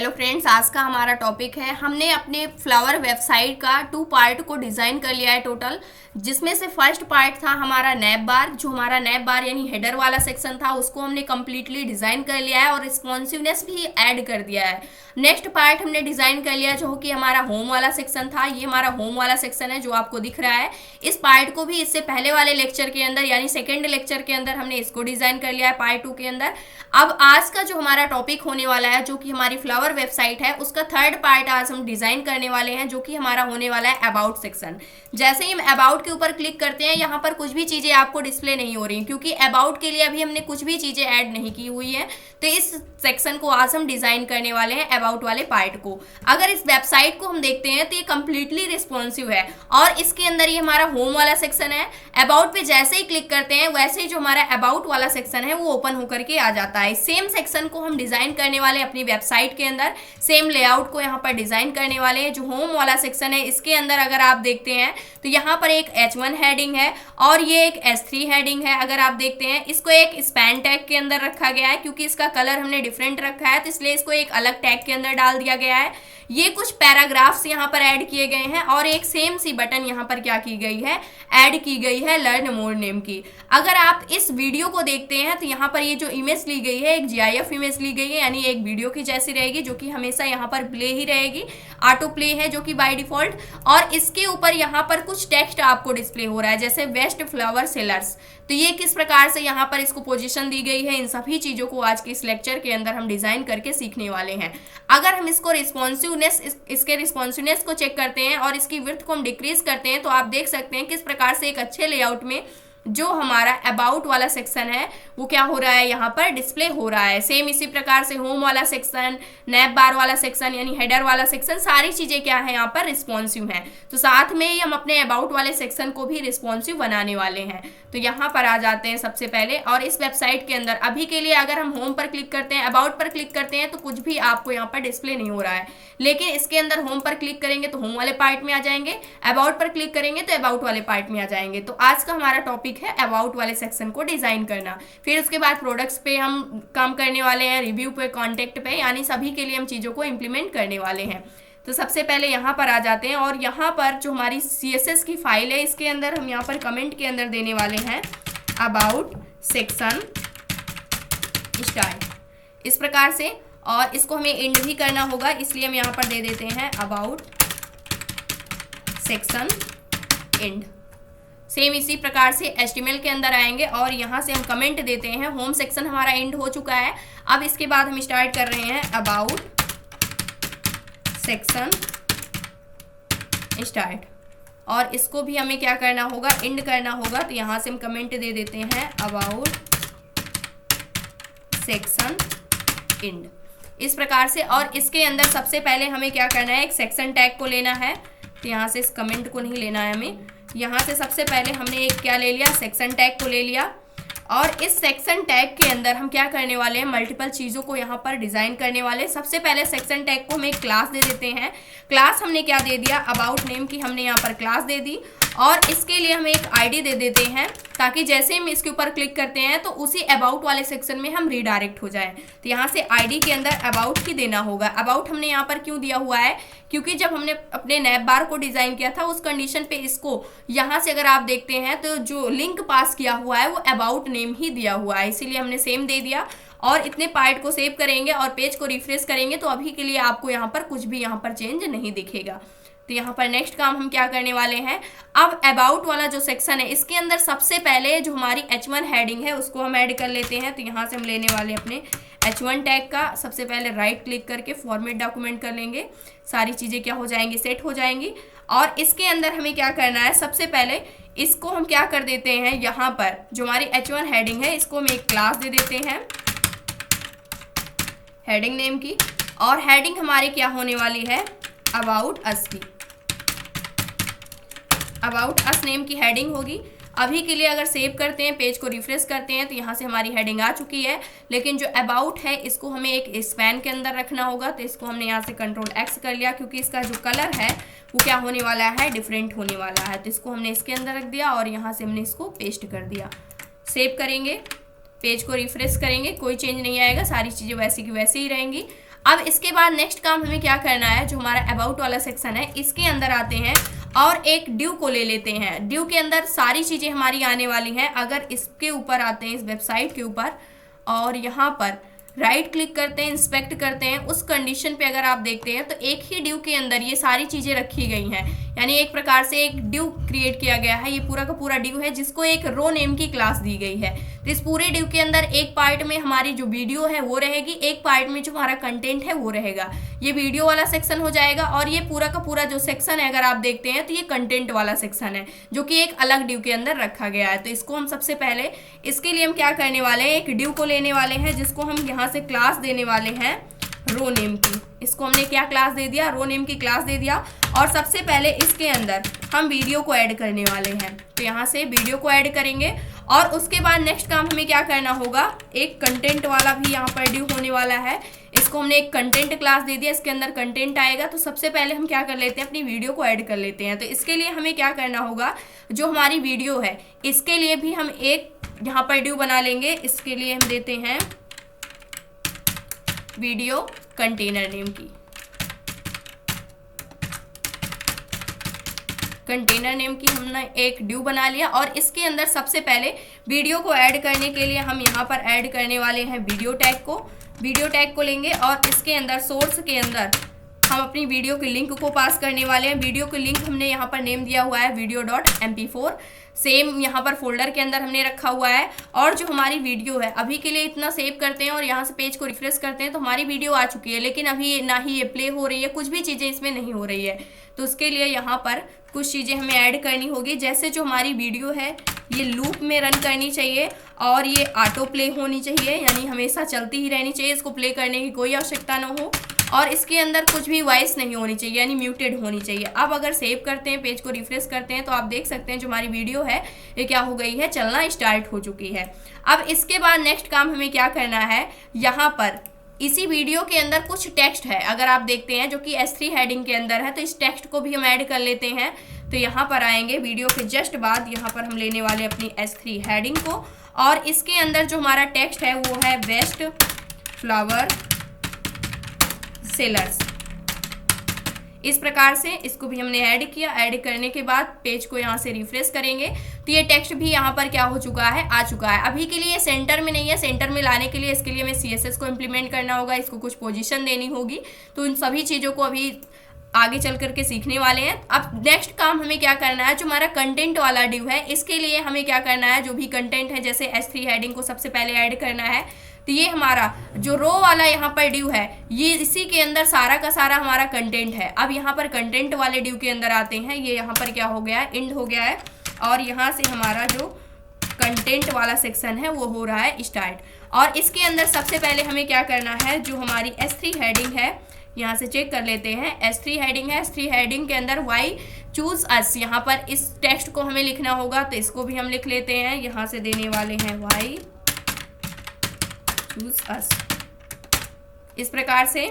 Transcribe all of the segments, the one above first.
Hello friends, आज का हमारा टॉपिक है। हमने अपने फ्लावर वेबसाइट का 2 पार्ट को डिज़ाइन कर लिया है टोटल, जिसमें से फर्स्ट पार्ट था हमारा नैब बार। जो हमारा नैब बार यानी हेडर वाला सेक्शन था उसको हमने कम्प्लीटली डिज़ाइन कर लिया है और रिस्पॉन्सिवनेस भी ऐड कर दिया है। नेक्स्ट पार्ट हमने डिज़ाइन कर लिया जो कि हमारा होम वाला सेक्शन था। ये हमारा होम वाला सेक्शन है जो आपको दिख रहा है। इस पार्ट को भी इससे पहले वाले लेक्चर के अंदर यानी सेकेंड लेक्चर के अंदर हमने इसको डिज़ाइन कर लिया है पार्ट 2 के अंदर। अब आज का जो हमारा टॉपिक होने वाला है जो कि हमारी फ्लावर वेबसाइट है उसका थर्ड पार्ट आज हम डिज़ाइन करने वाले हैं, जो कि हमारा होने वाला है अबाउट सेक्शन। जैसे ही हम अबाउट के ऊपर क्लिक करते हैं यहाँ पर कुछ भी चीज़ें आपको डिस्प्ले नहीं हो रही, क्योंकि अबाउट के लिए अभी हमने कुछ भी चीज़ें ऐड नहीं की हुई है। तो इस सेक्शन को आज हम डिज़ाइन करने वाले हैं अबाउट वाले पार्ट को। अगर इस वेबसाइट को हम देखते हैं तो ये कम्प्लीटली रिस्पॉन्सिव है और इसके अंदर ये हमारा होम वाला सेक्शन है। अबाउट पे जैसे ही क्लिक करते हैं वैसे ही जो हमारा अबाउट वाला सेक्शन है वो ओपन होकर के आ जाता है। सेम सेक्शन को हम डिज़ाइन करने वाले हैं अपनी वेबसाइट के अंदर, सेम लेआउट को यहाँ पर डिज़ाइन करने वाले हैं। जो होम वाला सेक्शन है इसके अंदर अगर आप देखते हैं तो यहाँ पर एक H1 हेडिंग है और ये एक S3 हेडिंग है। अगर आप देखते हैं इसको एक स्पैन टैग के अंदर रखा गया है, क्योंकि इसका कलर हमने डिफरेंट रखा है तो इसलिए इसको एक अलग टैग के अंदर डाल दिया गया है। ये कुछ पैराग्राफ्स यहाँ पर ऐड किए गए हैं और एक सेम सी बटन यहाँ पर क्या की गई है, ऐड की गई है लर्न मोर नेम की। अगर आप इस वीडियो को देखते हैं तो यहाँ पर ये जो इमेज ली गई है एक GIF इमेज ली गई है, यानी एक वीडियो की जैसी रहेगी जो कि हमेशा यहाँ पर प्ले ही रहेगी। ऑटो प्ले है जो कि बाय डिफॉल्ट, और इसके ऊपर यहाँ पर कुछ टेक्स्ट आपको डिस्प्ले हो रहा है जैसे बेस्ट फ्लावर सेलर्स। तो ये किस प्रकार से यहाँ पर इसको पोजीशन दी गई है, इन सभी चीज़ों को आज के इस लेक्चर के अंदर हम डिज़ाइन करके सीखने वाले हैं। अगर हम इसको इसके रिस्पॉन्सिवनेस को चेक करते हैं और इसकी विड्थ को हम डिक्रीज करते हैं तो आप देख सकते हैं किस प्रकार से एक अच्छे लेआउट में जो हमारा अबाउट वाला सेक्शन है वो क्या हो रहा है, यहाँ पर डिस्प्ले हो रहा है। सेम इसी प्रकार से होम वाला सेक्शन, नैब बार वाला सेक्शन यानी हेडर वाला सेक्शन, सारी चीज़ें क्या है यहाँ पर रिस्पॉन्सिव हैं। तो साथ में ही हम अपने अबाउट वाले सेक्शन को भी रिस्पॉन्सिव बनाने वाले हैं। तो यहाँ पर आ जाते हैं सबसे पहले, और इस वेबसाइट के अंदर अभी के लिए अगर हम होम पर क्लिक करते हैं, अबाउट पर क्लिक करते हैं तो कुछ भी आपको यहाँ पर डिस्प्ले नहीं हो रहा है। लेकिन इसके अंदर होम पर क्लिक करेंगे तो होम वाले पार्ट में आ जाएंगे, अबाउट पर क्लिक करेंगे तो अबाउट वाले पार्ट में आ जाएंगे। तो आज का हमारा टॉपिक है अबाउट वाले सेक्शन को डिजाइन करना। फिर उसके बाद प्रोडक्ट्स पे हम काम करने वाले हैं, रिव्यू पे, कॉन्टेक्ट पे, यानी सभी के लिए हम चीज़ों को इम्प्लीमेंट करने वाले हैं। तो सबसे पहले यहाँ पर आ जाते हैं और यहाँ पर जो हमारी CSS की फाइल है इसके अंदर हम यहाँ पर कमेंट के अंदर देने वाले हैं अबाउट सेक्शन स्टाइल, इस प्रकार से। और इसको हमें एंड भी करना होगा, इसलिए हम यहाँ पर दे देते हैं अबाउट सेक्शन एंड। सेम इसी प्रकार से HTML के अंदर आएंगे और यहाँ से हम कमेंट देते हैं होम सेक्शन हमारा एंड हो चुका है। अब इसके बाद हम स्टार्ट कर रहे हैं अबाउट सेक्शन स्टार्ट, और इसको भी हमें क्या करना होगा, एंड करना होगा। तो यहाँ से हम कमेंट दे देते हैं अबाउट सेक्शन एंड, इस प्रकार से। और इसके अंदर सबसे पहले हमें क्या करना है, एक सेक्शन टैग को लेना है। तो यहाँ से इस कमेंट को नहीं लेना है हमें, यहाँ से सबसे पहले हमने एक क्या ले लिया, सेक्शन टैग को ले लिया। और इस सेक्शन टैग के अंदर हम क्या करने वाले हैं, मल्टीपल चीज़ों को यहाँ पर डिज़ाइन करने वाले हैं। सबसे पहले सेक्शन टैग को हम एक क्लास दे देते हैं। क्लास हमने क्या दे दिया, अबाउट नेम की हमने यहाँ पर क्लास दे दी, और इसके लिए हम एक ID दे देते हैं ताकि जैसे हम इसके ऊपर क्लिक करते हैं तो उसी अबाउट वाले सेक्शन में हम रीडायरेक्ट हो जाएं। तो यहाँ से ID के अंदर अबाउट ही देना होगा। अबाउट हमने यहाँ पर क्यों दिया हुआ है, क्योंकि जब हमने अपने नैब बार को डिज़ाइन किया था उस कंडीशन पे इसको यहाँ से अगर आप देखते हैं तो जो लिंक पास किया हुआ है वो अबाउट नेम ही दिया हुआ है, इसीलिए हमने सेम दे दिया। और इतने पार्ट को सेव करेंगे और पेज को रिफ्रेश करेंगे तो अभी के लिए आपको यहाँ पर कुछ भी यहाँ पर चेंज नहीं दिखेगा। तो यहाँ पर नेक्स्ट काम हम क्या करने वाले हैं, अब अबाउट वाला जो सेक्शन है इसके अंदर सबसे पहले जो हमारी H1 हेडिंग है उसको हम ऐड कर लेते हैं। तो यहाँ से हम लेने वाले अपने H1 टैग का, सबसे पहले राइट क्लिक करके फॉर्मेट डॉक्यूमेंट कर लेंगे। सारी चीज़ें क्या हो जाएंगी, सेट हो जाएंगी। और इसके अंदर हमें क्या करना है, सबसे पहले इसको हम क्या कर देते हैं, यहाँ पर जो हमारी H1 हेडिंग है इसको हम एक क्लास दे देते हैं हेडिंग नेम की, और हेडिंग हमारी क्या होने वाली है, अबाउट अस की, अबाउट अस नेम की हेडिंग होगी। अभी के लिए अगर सेव करते हैं, पेज को रिफ्रेश करते हैं तो यहाँ से हमारी हेडिंग आ चुकी है। लेकिन जो अबाउट है इसको हमें एक स्पैन के अंदर रखना होगा। तो इसको हमने यहाँ से Ctrl+X कर लिया, क्योंकि इसका जो कलर है वो क्या होने वाला है, डिफरेंट होने वाला है। तो इसको हमने इसके अंदर रख दिया और यहाँ से हमने इसको पेस्ट कर दिया। सेव करेंगे, पेज को रिफ्रेश करेंगे, कोई चेंज नहीं आएगा, सारी चीज़ें वैसी की वैसे ही रहेंगी। अब इसके बाद नेक्स्ट काम हमें क्या करना है, जो हमारा अबाउट वाला सेक्शन है इसके अंदर आते हैं और एक ड्यू को ले लेते हैं। ड्यू के अंदर सारी चीज़ें हमारी आने वाली हैं। अगर इसके ऊपर आते हैं, इस वेबसाइट के ऊपर, और यहाँ पर राइट क्लिक करते हैं, इंस्पेक्ट करते हैं, उस कंडीशन पे अगर आप देखते हैं तो एक ही ड्यू के अंदर ये सारी चीज़ें रखी गई हैं। यानी एक प्रकार से एक ड्यू क्रिएट किया गया है। ये पूरा का पूरा ड्यू है जिसको एक रो नेम की क्लास दी गई है। तो इस पूरे ड्यू के अंदर एक पार्ट में हमारी जो वीडियो है वो रहेगी, एक पार्ट में जो हमारा कंटेंट है वो रहेगा। ये वीडियो वाला सेक्शन हो जाएगा और ये पूरा का पूरा जो सेक्शन है अगर आप देखते हैं तो ये कंटेंट वाला सेक्शन है जो कि एक अलग ड्यू के अंदर रखा गया है। तो इसको हम सबसे पहले, इसके लिए हम क्या करने वाले हैं, एक ड्यू को लेने वाले हैं जिसको हम यहाँ से क्लास देने वाले हैं रो नेम की। इसको हमने क्या क्लास दे दिया, रो नेम की क्लास दे दिया। और सबसे पहले इसके अंदर हम वीडियो को ऐड करने वाले हैं। तो यहाँ से वीडियो को ऐड करेंगे और उसके बाद नेक्स्ट काम हमें क्या करना होगा, एक कंटेंट वाला भी यहाँ पर ड्यू होने वाला है। इसको हमने एक कंटेंट क्लास दे दिया, इसके अंदर कंटेंट आएगा। तो सबसे पहले हम क्या कर लेते हैं, अपनी वीडियो को ऐड कर लेते हैं। तो इसके लिए हमें क्या करना होगा, जो हमारी वीडियो है इसके लिए भी हम एक यहाँ पर ड्यू बना लेंगे। इसके लिए हम देते हैं वीडियो कंटेनर नेम की, कंटेनर नेम की हमने एक ड्यू बना लिया। और इसके अंदर सबसे पहले वीडियो को ऐड करने के लिए हम यहाँ पर ऐड करने वाले हैं वीडियो टैग को। वीडियो टैग को लेंगे और इसके अंदर सोर्स के अंदर हम अपनी वीडियो के लिंक को पास करने वाले हैं। वीडियो के लिंक हमने यहाँ पर नेम दिया हुआ है video.mp4। सेम यहाँ पर फोल्डर के अंदर हमने रखा हुआ है। और जो हमारी वीडियो है अभी के लिए इतना सेव करते हैं और यहाँ से पेज को रिफ्रेश करते हैं तो हमारी वीडियो आ चुकी है, लेकिन अभी ना ही ये प्ले हो रही है, कुछ भी चीज़ें इसमें नहीं हो रही है। तो उसके लिए यहाँ पर कुछ चीज़ें हमें ऐड करनी होगी। जैसे जो हमारी वीडियो है ये लूप में रन करनी चाहिए और ये ऑटो प्ले होनी चाहिए, यानी हमेशा चलती ही रहनी चाहिए, इसको प्ले करने की कोई आवश्यकता ना हो। और इसके अंदर कुछ भी वॉइस नहीं होनी चाहिए, यानी म्यूटेड होनी चाहिए। अब अगर सेव करते हैं, पेज को रिफ्रेश करते हैं तो आप देख सकते हैं जो हमारी वीडियो है ये क्या हो गई है, चलना स्टार्ट हो चुकी है। अब इसके बाद नेक्स्ट काम हमें क्या करना है, यहाँ पर इसी वीडियो के अंदर कुछ टेक्स्ट है अगर आप देखते हैं जो कि S3 हेडिंग के अंदर है। तो इस टेक्स्ट को भी हम ऐड कर लेते हैं। तो यहाँ पर आएंगे, वीडियो के जस्ट बाद यहाँ पर हम लेने वाले अपनी S3 हेडिंग को और इसके अंदर जो हमारा टेक्स्ट है वो है बेस्ट फ्लावर सेलर्स। इस प्रकार से इसको भी हमने ऐड किया। ऐड करने के बाद पेज को यहाँ से रिफ्रेश करेंगे तो ये टेक्स्ट भी यहाँ पर क्या हो चुका है, आ चुका है। अभी के लिए सेंटर में नहीं है, सेंटर में लाने के लिए इसके लिए हमें CSS को इम्प्लीमेंट करना होगा, इसको कुछ पोजीशन देनी होगी। तो इन सभी चीज़ों को अभी आगे चल करके सीखने वाले हैं। अब नेक्स्ट काम हमें क्या करना है, जो हमारा कंटेंट वाला ड्यू है इसके लिए हमें क्या करना है, जो भी कंटेंट है जैसे S3 हेडिंग को सबसे पहले ऐड करना है। तो ये हमारा जो रो वाला यहाँ पर ड्यू है ये इसी के अंदर सारा का सारा हमारा कंटेंट है। अब यहाँ पर कंटेंट वाले ड्यू के अंदर आते हैं, ये यहाँ पर क्या हो गया है, इंड हो गया है और यहाँ से हमारा जो कंटेंट वाला सेक्शन है वो हो रहा है स्टार्ट। और इसके अंदर सबसे पहले हमें क्या करना है, जो हमारी S3 हेडिंग है यहाँ से चेक कर लेते हैं। S3 हेडिंग है, S3 हेडिंग के अंदर वाई चूज अस, यहाँ पर इस टेक्स्ट को हमें लिखना होगा। तो इसको भी हम लिख लेते हैं, यहाँ से देने वाले हैं वाई चूज अस, इस प्रकार से।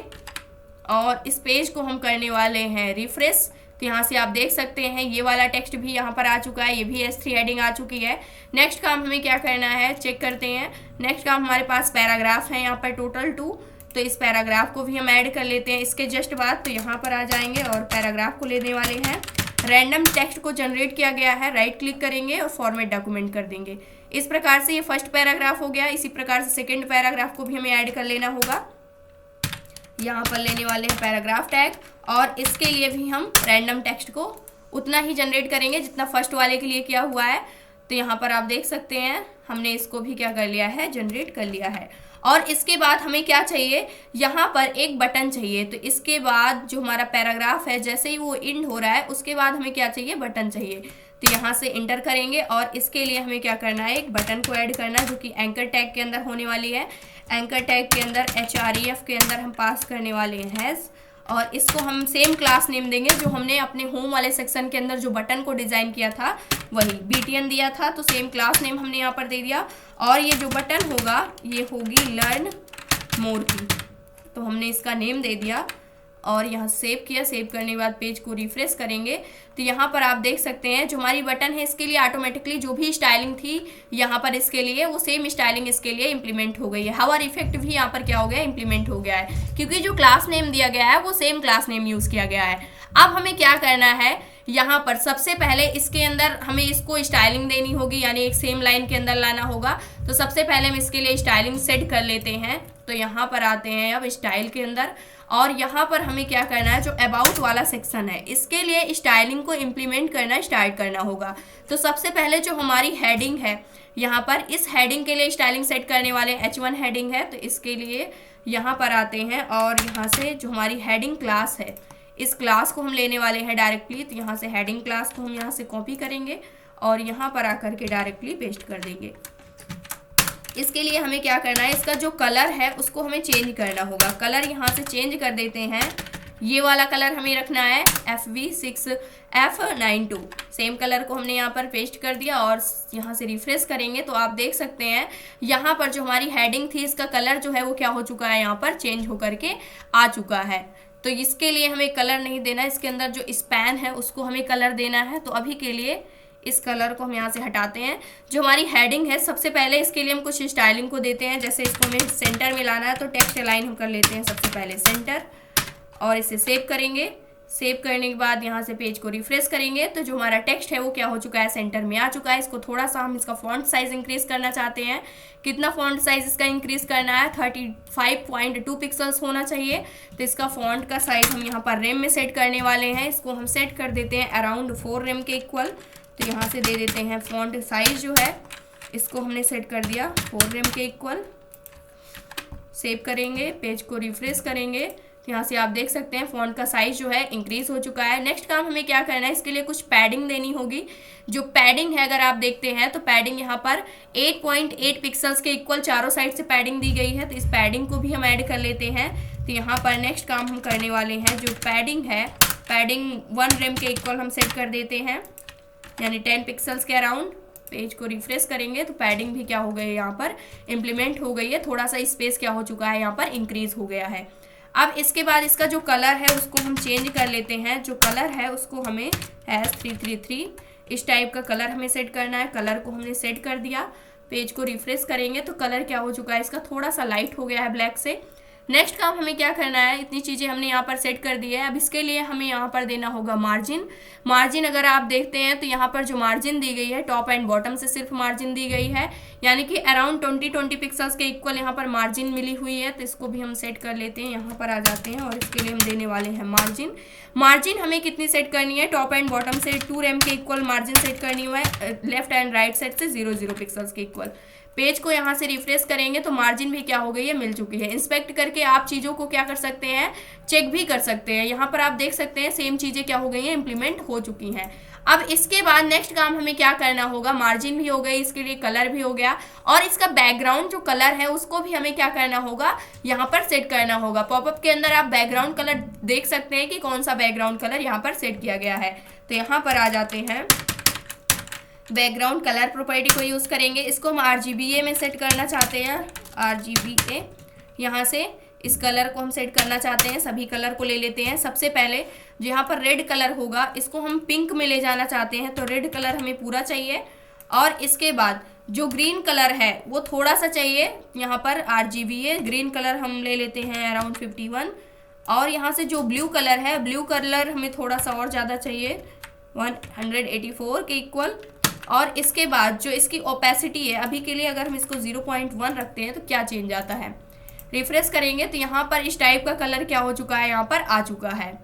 और इस पेज को हम करने वाले हैं रिफ्रेश। तो यहाँ से आप देख सकते हैं ये वाला टेक्स्ट भी यहाँ पर आ चुका है, ये भी S3 हेडिंग आ चुकी है। नेक्स्ट काम हमें क्या करना है, चेक करते हैं। नेक्स्ट काम हमारे पास पैराग्राफ है यहाँ पर टोटल 2। तो इस पैराग्राफ को भी हम ऐड कर लेते हैं इसके जस्ट बाद। तो यहाँ पर आ जाएंगे और पैराग्राफ को लेने वाले हैं। रैंडम टेक्स्ट को जनरेट किया गया है, राइट क्लिक करेंगे और फॉर्मेट डॉक्यूमेंट कर देंगे। इस प्रकार से ये फर्स्ट पैराग्राफ हो गया। इसी प्रकार से सेकंड पैराग्राफ को भी हमें ऐड कर लेना होगा। यहाँ पर लेने वाले हैं पैराग्राफ टैग और इसके लिए भी हम रैंडम टेक्स्ट को उतना ही जनरेट करेंगे जितना फर्स्ट वाले के लिए किया हुआ है। तो यहाँ पर आप देख सकते हैं हमने इसको भी क्या कर लिया है, जनरेट कर लिया है। और इसके बाद हमें क्या चाहिए, यहाँ पर एक बटन चाहिए। तो इसके बाद जो हमारा पैराग्राफ है जैसे ही वो एंड हो रहा है उसके बाद हमें क्या चाहिए, बटन चाहिए। तो यहाँ से इंटर करेंगे और इसके लिए हमें क्या करना है, एक बटन को ऐड करना है जो कि एंकर टैग के अंदर होने वाली है। एंकर टैग के अंदर href के अंदर हम पास करने वाले हैं हैश, और इसको हम सेम क्लास नेम देंगे जो हमने अपने होम वाले सेक्शन के अंदर जो बटन को डिज़ाइन किया था वही btn दिया था। तो सेम क्लास नेम हमने यहाँ पर दे दिया। और ये जो बटन होगा ये होगी लर्न मोर की, तो हमने इसका नेम दे दिया। और यहाँ सेव किया। सेव करने के बाद पेज को रिफ्रेश करेंगे तो यहाँ पर आप देख सकते हैं जो हमारी बटन है इसके लिए ऑटोमेटिकली जो भी स्टाइलिंग थी यहाँ पर इसके लिए वो सेम स्टाइलिंग इसके लिए इंप्लीमेंट हो गई है। हावर इफेक्ट भी यहाँ पर क्या हो गया, इंप्लीमेंट हो गया है, क्योंकि जो क्लास नेम दिया गया है वो सेम क्लास नेम यूज़ किया गया है। अब हमें क्या करना है, यहाँ पर सबसे पहले इसके अंदर हमें इसको स्टाइलिंग देनी होगी, यानी एक सेम लाइन के अंदर लाना होगा। तो सबसे पहले हम इसके लिए स्टाइलिंग सेट कर लेते हैं। तो यहाँ पर आते हैं अब स्टाइल के अंदर, और यहाँ पर हमें क्या करना है, जो अबाउट वाला सेक्शन है इसके लिए स्टाइलिंग को इम्प्लीमेंट करना स्टार्ट करना होगा। तो सबसे पहले जो हमारी हेडिंग है, यहाँ पर इस हेडिंग के लिए स्टाइलिंग सेट करने वाले H1 हेडिंग है। तो इसके लिए यहाँ पर आते हैं और यहाँ से जो हमारी हेडिंग क्लास है इस क्लास को हम लेने वाले हैं डायरेक्टली। तो यहाँ से हेडिंग क्लास को हम यहाँ से कॉपी करेंगे और यहाँ पर आकर के डायरेक्टली पेस्ट कर देंगे। इसके लिए हमें क्या करना है, इसका जो कलर है उसको हमें चेंज करना होगा। कलर यहाँ से चेंज कर देते हैं, ये वाला कलर हमें रखना है FV6F92। सेम कलर को हमने यहाँ पर पेस्ट कर दिया और यहाँ से रिफ्रेश करेंगे तो आप देख सकते हैं यहाँ पर जो हमारी हेडिंग थी इसका कलर जो है वो क्या हो चुका है, यहाँ पर चेंज होकर के आ चुका है। तो इसके लिए हमें कलर नहीं देना, इसके अंदर जो स्पैन है उसको हमें कलर देना है। तो अभी के लिए इस कलर को हम यहाँ से हटाते हैं। जो हमारी हेडिंग है सबसे पहले इसके लिए हम कुछ स्टाइलिंग को देते हैं, जैसे इसको हमें सेंटर में लाना है तो टेक्स्ट अलाइन हम कर लेते हैं सबसे पहले सेंटर, और इसे सेव करेंगे। सेव करने के बाद यहाँ से पेज को रिफ्रेश करेंगे तो जो हमारा टेक्स्ट है वो क्या हो चुका है, सेंटर में आ चुका है। इसको थोड़ा सा हम इसका फॉन्ट साइज इंक्रीज करना चाहते हैं। कितना फॉन्ट साइज इसका इंक्रीज करना है, 35.2 पिक्सल्स होना चाहिए। तो इसका फॉन्ट का साइज हम यहाँ पर रेम में सेट करने वाले हैं। इसको हम सेट कर देते हैं अराउंड 4 रेम के इक्वल। तो यहाँ से दे देते हैं फॉन्ट साइज जो है इसको हमने सेट कर दिया 4 रेम के इक्वल। सेव करेंगे, पेज को रिफ्रेश करेंगे तो यहाँ से आप देख सकते हैं फॉन्ट का साइज जो है इंक्रीज हो चुका है। नेक्स्ट काम हमें क्या करना है, इसके लिए कुछ पैडिंग देनी होगी। जो पैडिंग है अगर आप देखते हैं तो पैडिंग यहाँ पर 8.8 पिक्सल्स के इक्वल चारों साइड से पैडिंग दी गई है। तो इस पैडिंग को भी हम ऐड कर लेते हैं। तो यहाँ पर नेक्स्ट काम हम करने वाले हैं, जो पैडिंग है पैडिंग 1 रेम के इक्वल हम सेट कर देते हैं, यानी 10 पिक्सल्स के अराउंड। पेज को रिफ्रेश करेंगे तो पैडिंग भी क्या हो गई है, यहाँ पर इम्प्लीमेंट हो गई है। थोड़ा सा स्पेस क्या हो चुका है, यहाँ पर इंक्रीज हो गया है। अब इसके बाद इसका जो कलर है उसको हम चेंज कर लेते हैं। जो कलर है उसको हमें S333 इस टाइप का कलर हमें सेट करना है। कलर को हमने सेट कर दिया। पेज को रिफ्रेश करेंगे तो कलर क्या हो चुका है, इसका थोड़ा सा लाइट हो गया है ब्लैक से। नेक्स्ट काम हमें क्या करना है, इतनी चीज़ें हमने यहाँ पर सेट कर दी है। अब इसके लिए हमें यहाँ पर देना होगा मार्जिन। मार्जिन अगर आप देखते हैं तो यहाँ पर जो मार्जिन दी गई है टॉप एंड बॉटम से सिर्फ मार्जिन दी गई है, यानी कि अराउंड 20 पिक्सल्स के इक्वल यहाँ पर मार्जिन मिली हुई है। तो इसको भी हम सेट कर लेते हैं, यहाँ पर आ जाते हैं और इसके लिए हम देने वाले हैं मार्जिन। मार्जिन हमें कितनी सेट करनी है, टॉप एंड बॉटम से 2 रेम के इक्वल मार्जिन सेट करनी है, लेफ्ट एंड राइट साइड से 0 पिक्सल्स के इक्वल। पेज को यहाँ से रिफ्रेश करेंगे तो मार्जिन भी क्या हो गई है, मिल चुकी है। इंस्पेक्ट करके आप चीज़ों को क्या कर सकते हैं, चेक भी कर सकते हैं। यहाँ पर आप देख सकते हैं सेम चीज़ें क्या हो गई हैं, इंप्लीमेंट हो चुकी हैं। अब इसके बाद नेक्स्ट काम हमें क्या करना होगा, मार्जिन भी हो गई, इसके लिए कलर भी हो गया, और इसका बैकग्राउंड जो कलर है उसको भी हमें क्या करना होगा, यहाँ पर सेट करना होगा। पॉपअप के अंदर आप बैकग्राउंड कलर देख सकते हैं कि कौन सा बैकग्राउंड कलर यहाँ पर सेट किया गया है। तो यहाँ पर आ जाते हैं, बैकग्राउंड कलर प्रॉपर्टी को यूज़ करेंगे। इसको हम RGBA में सेट करना चाहते हैं, RGBA। यहाँ से इस कलर को हम सेट करना चाहते हैं। सभी कलर को ले लेते हैं। सबसे पहले जो यहाँ पर रेड कलर होगा इसको हम पिंक में ले जाना चाहते हैं, तो रेड कलर हमें पूरा चाहिए। और इसके बाद जो ग्रीन कलर है वो थोड़ा सा चाहिए, यहाँ पर RGBA ग्रीन कलर हम ले लेते हैं अराउंड 51। और यहाँ से जो ब्लू कलर है, ब्लू कलर हमें थोड़ा सा और ज़्यादा चाहिए, 184 के इक्वल। और इसके बाद जो इसकी ओपेसिटी है, अभी के लिए अगर हम इसको 0.1 रखते हैं तो क्या चेंज आता है, रिफ्रेश करेंगे तो यहाँ पर इस टाइप का कलर क्या हो चुका है, यहाँ पर आ चुका है।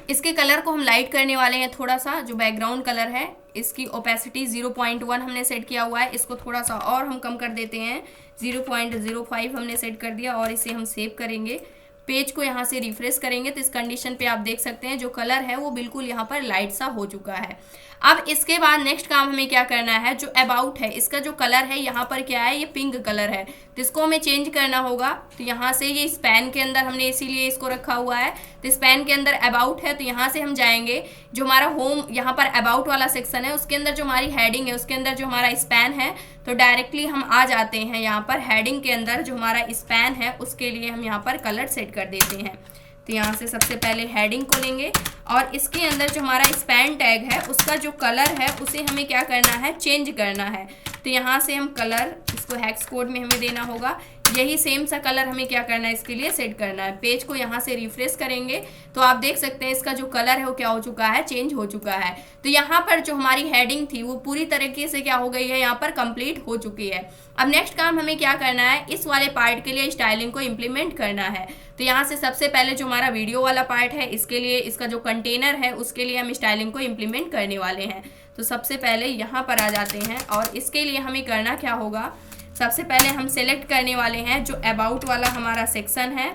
इसके कलर को हम लाइट करने वाले हैं थोड़ा सा। जो बैकग्राउंड कलर है इसकी ओपेसिटी 0.1 हमने सेट किया हुआ है, इसको थोड़ा सा और हम कम कर देते हैं, 0.05 हमने सेट कर दिया। और इसे हम सेव करेंगे। पेज को यहाँ से रिफ्रेश करेंगे तो इस कंडीशन पे आप देख सकते हैं जो कलर है वो बिल्कुल यहाँ पर लाइट सा हो चुका है। अब इसके बाद नेक्स्ट काम हमें क्या करना है, जो अबाउट है इसका जो कलर है यहाँ पर क्या है, ये पिंक कलर है, तो इसको हमें चेंज करना होगा। तो यहाँ से ये स्पैन के अंदर हमने इसीलिए इसको रखा हुआ है, तो स्पैन के अंदर अबाउट है, तो यहाँ से हम जाएंगे जो हमारा होम यहाँ पर अबाउट वाला सेक्शन है उसके अंदर जो हमारी हेडिंग है उसके अंदर जो हमारा स्पैन है, तो डायरेक्टली हम आ जाते हैं यहाँ पर हेडिंग के अंदर जो हमारा स्पैन है उसके लिए हम यहाँ पर कलर सेट कर देते हैं। तो यहाँ से सबसे पहले हेडिंग को लेंगे और इसके अंदर जो हमारा स्पैन टैग है उसका जो कलर है उसे हमें क्या करना है, चेंज करना है। तो यहाँ से हम कलर इसको हेक्स कोड में हमें देना होगा, यही सेम सा कलर हमें क्या करना है, इसके लिए सेट करना है। पेज को यहाँ से रिफ्रेश करेंगे तो आप देख सकते हैं इसका जो कलर है वो क्या हो चुका है, चेंज हो चुका है। तो यहाँ पर जो हमारी हेडिंग थी वो पूरी तरीके से क्या हो गई है, यहाँ पर कंप्लीट हो चुकी है। अब नेक्स्ट काम हमें क्या करना है, इस वाले पार्ट के लिए स्टाइलिंग को इम्प्लीमेंट करना है। तो यहाँ से सबसे पहले जो हमारा वीडियो वाला पार्ट है इसके लिए इसका जो कंटेनर है उसके लिए हम स्टाइलिंग को इम्प्लीमेंट करने वाले हैं। तो सबसे पहले यहाँ पर आ जाते हैं और इसके लिए हमें करना क्या होगा, सबसे पहले हम सेलेक्ट करने वाले हैं जो अबाउट वाला हमारा सेक्शन है,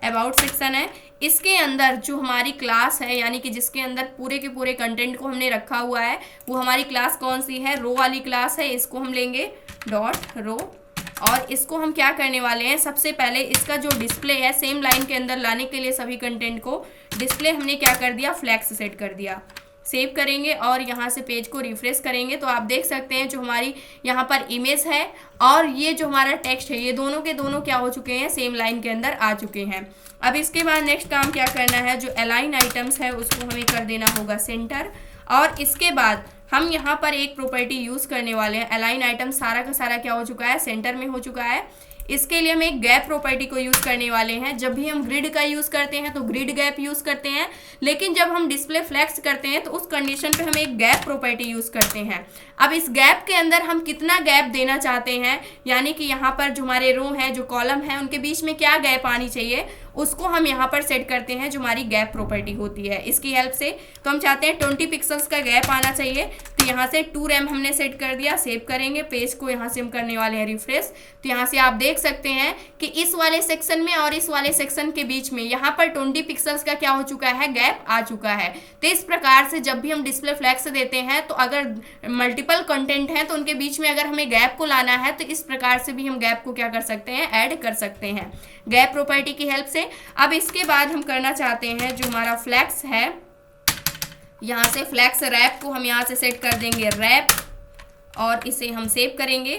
अबाउट सेक्शन है। इसके अंदर जो हमारी क्लास है यानी कि जिसके अंदर पूरे के पूरे कंटेंट को हमने रखा हुआ है वो हमारी क्लास कौन सी है, रो वाली क्लास है। इसको हम लेंगे डॉट रो और इसको हम क्या करने वाले हैं, सबसे पहले इसका जो डिस्प्ले है सेम लाइन के अंदर लाने के लिए सभी कंटेंट को डिस्प्ले हमने क्या कर दिया, फ्लैक्स सेट कर दिया। सेव करेंगे और यहाँ से पेज को रिफ्रेश करेंगे तो आप देख सकते हैं जो हमारी यहाँ पर इमेज है और ये जो हमारा टेक्स्ट है ये दोनों के दोनों क्या हो चुके हैं, सेम लाइन के अंदर आ चुके हैं। अब इसके बाद नेक्स्ट काम क्या करना है, जो अलाइन आइटम्स है उसको हमें कर देना होगा सेंटर और इसके बाद हम यहाँ पर एक प्रॉपर्टी यूज करने वाले हैं। अलाइन आइटम सारा का सारा क्या हो चुका है, सेंटर में हो चुका है। इसके लिए हम एक गैप प्रॉपर्टी को यूज करने वाले हैं। जब भी हम ग्रिड का यूज करते हैं तो ग्रिड गैप यूज करते हैं, लेकिन जब हम डिस्प्ले फ्लेक्स करते हैं तो उस कंडीशन पे हम एक गैप प्रॉपर्टी यूज करते हैं। अब इस गैप के अंदर हम कितना गैप देना चाहते हैं, यानी कि यहाँ पर जो हमारे रो है, जो कॉलम है, उनके बीच में क्या गैप आनी चाहिए उसको हम यहाँ पर सेट करते हैं, जो हमारी गैप प्रॉपर्टी होती है इसकी हेल्प से। तो हम चाहते हैं 20 पिक्सल्स का गैप आना चाहिए, तो यहाँ से 2 रैम हमने सेट कर दिया। सेव करेंगे, पेज को यहाँ से हम करने वाले हैं रिफ्रेश। तो यहाँ से आप देख सकते हैं कि इस वाले सेक्शन में और इस वाले सेक्शन के बीच में यहाँ पर 20 पिक्सल्स का क्या हो चुका है, गैप आ चुका है। तो इस प्रकार से जब भी हम डिस्प्ले फ्लैक्स देते हैं तो अगर मल्टीपल कंटेंट है तो उनके बीच में अगर हमें गैप को लाना है तो इस प्रकार से भी हम गैप को क्या कर सकते हैं, ऐड कर सकते हैं गैप प्रॉपर्टी की हेल्प से। अब इसके बाद हम करना चाहते हैं जो हमारा फ्लैक्स है, यहाँ से फ्लैक्स रैप को हम यहाँ से सेट कर देंगे रैप और इसे हम सेव करेंगे।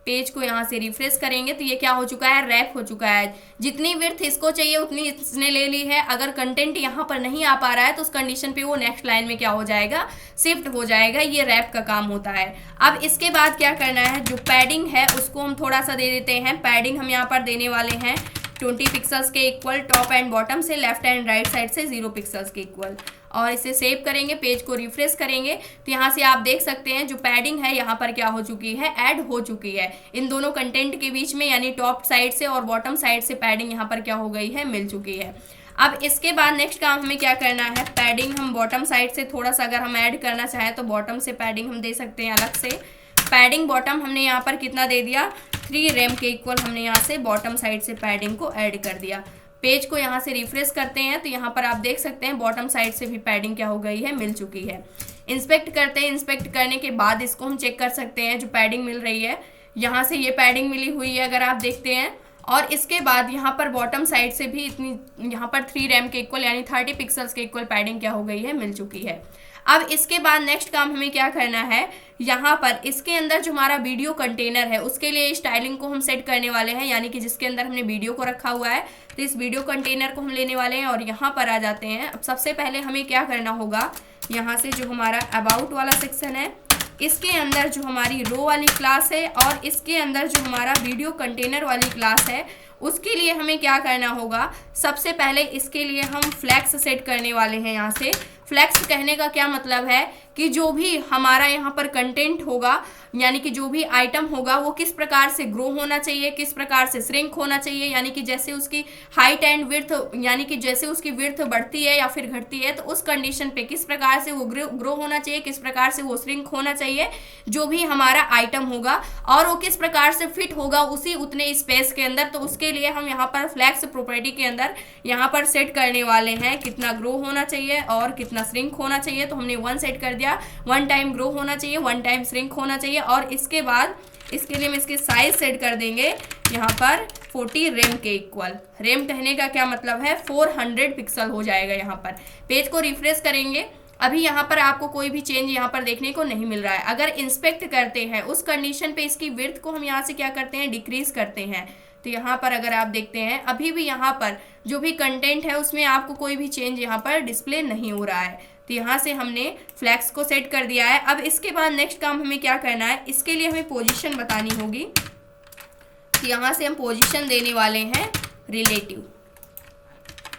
पेज को यहाँ से रिफ्रेश करेंगे तो ये क्या हो चुका है, रैप हो चुका है। जितनी विड्थ इसको चाहिए उतनी इसने ले ली है। अगर कंटेंट यहाँ पर नहीं आ पा रहा है तो उस कंडीशन पे वो नेक्स्ट लाइन में क्या हो जाएगा, शिफ्ट हो जाएगा। ये रैप का काम होता है। अब इसके बाद क्या करना है, जो पैडिंग है उसको हम थोड़ा सा दे देते हैं। पैडिंग हम यहाँ पर देने वाले हैं 20 पिक्सल्स के इक्वल, टॉप एंड बॉटम से, लेफ्ट एंड राइट साइड से 0 पिक्सल्स के इक्वल और इसे सेव करेंगे। पेज को रिफ्रेश करेंगे तो यहाँ से आप देख सकते हैं जो पैडिंग है यहाँ पर क्या हो चुकी है, ऐड हो चुकी है इन दोनों कंटेंट के बीच में, यानी टॉप साइड से और बॉटम साइड से पैडिंग यहाँ पर क्या हो गई है, मिल चुकी है। अब इसके बाद नेक्स्ट काम हमें क्या करना है, पैडिंग हम बॉटम साइड से थोड़ा सा अगर हम ऐड करना चाहें तो बॉटम से पैडिंग हम दे सकते हैं अलग से। पैडिंग बॉटम हमने यहाँ पर कितना दे दिया, 3 रैम के इक्वल हमने यहाँ से बॉटम साइड से पैडिंग को ऐड कर दिया। पेज को यहाँ से रिफ्रेश करते हैं तो यहाँ पर आप देख सकते हैं बॉटम साइड से भी पैडिंग क्या हो गई है, मिल चुकी है। इंस्पेक्ट करते हैं, इंस्पेक्ट करने के बाद इसको हम चेक कर सकते हैं जो पैडिंग मिल रही है, यहाँ से ये पैडिंग मिली हुई है अगर आप देखते हैं। और इसके बाद यहाँ पर बॉटम साइड से भी इतनी, यहाँ पर 3 रैम के इक्वल यानी 30 पिक्सल्स के इक्वल पैडिंग क्या हो गई है, मिल चुकी है। अब इसके बाद नेक्स्ट काम हमें क्या करना है, यहाँ पर इसके अंदर जो हमारा वीडियो कंटेनर है उसके लिए स्टाइलिंग को हम सेट करने वाले हैं, यानी कि जिसके अंदर हमने वीडियो को रखा हुआ है तो इस वीडियो कंटेनर को हम लेने वाले हैं और यहाँ पर आ जाते हैं। अब सबसे पहले हमें क्या करना होगा, यहाँ से जो हमारा अबाउट वाला सेक्शन है इसके अंदर जो हमारी रो वाली क्लास है और इसके अंदर जो हमारा वीडियो कंटेनर वाली क्लास है उसके लिए हमें क्या करना होगा, सबसे पहले इसके लिए हम फ्लैक्स सेट करने वाले हैं। यहाँ से फ्लैक्स कहने का क्या मतलब है कि जो भी हमारा यहाँ पर कंटेंट होगा, यानी कि जो भी आइटम होगा वो किस प्रकार से ग्रो होना चाहिए, किस प्रकार से श्रिंक होना चाहिए, यानी कि जैसे उसकी हाइट एंड विड्थ, यानी कि जैसे उसकी विड्थ बढ़ती है या फिर घटती है तो उस कंडीशन पे किस प्रकार से वो ग्रो होना चाहिए, किस प्रकार से वो श्रिंक होना चाहिए जो भी हमारा आइटम होगा, और वो किस प्रकार से फिट होगा उसी उतने स्पेस के अंदर। तो उसके लिए हम यहाँ पर फ्लैक्स प्रॉपर्टी के अंदर यहाँ पर सेट करने वाले हैं कितना ग्रो होना चाहिए और कितना श्रिंक होना चाहिए। तो हमने 1 सेट कर दिया, 1 टाइम ग्रो होना चाहिए, 1 टाइम श्रिंक होना चाहिए। और इसके बाद इसके लिए हम इसके साइज सेट कर देंगे यहाँ पर 40 रैम के इक्वल। रैम कहने का क्या मतलब है, 400 पिक्सल हो जाएगा यहाँ पर। पेज को रिफ्रेश करेंगे, अभी यहाँ पर आपको कोई भी चेंज यहाँ पर देखने को नहीं मिल रहा है। अगर इंस्पेक्ट करते हैं उस कंडीशन पे इसकी विड्थ को हम यहाँ से क्या करते हैं, डिक्रीज करते हैं। तो यहाँ पर अगर आप देखते हैं अभी भी यहाँ पर जो भी कंटेंट है उसमें आपको कोई भी चेंज यहाँ पर डिस्प्ले नहीं हो रहा है। तो यहाँ से हमने फ्लैक्स को सेट कर दिया है। अब इसके बाद नेक्स्ट काम हमें क्या करना है, इसके लिए हमें पोजीशन बतानी होगी। तो यहाँ से हम पोजीशन देने वाले हैं रिलेटिव।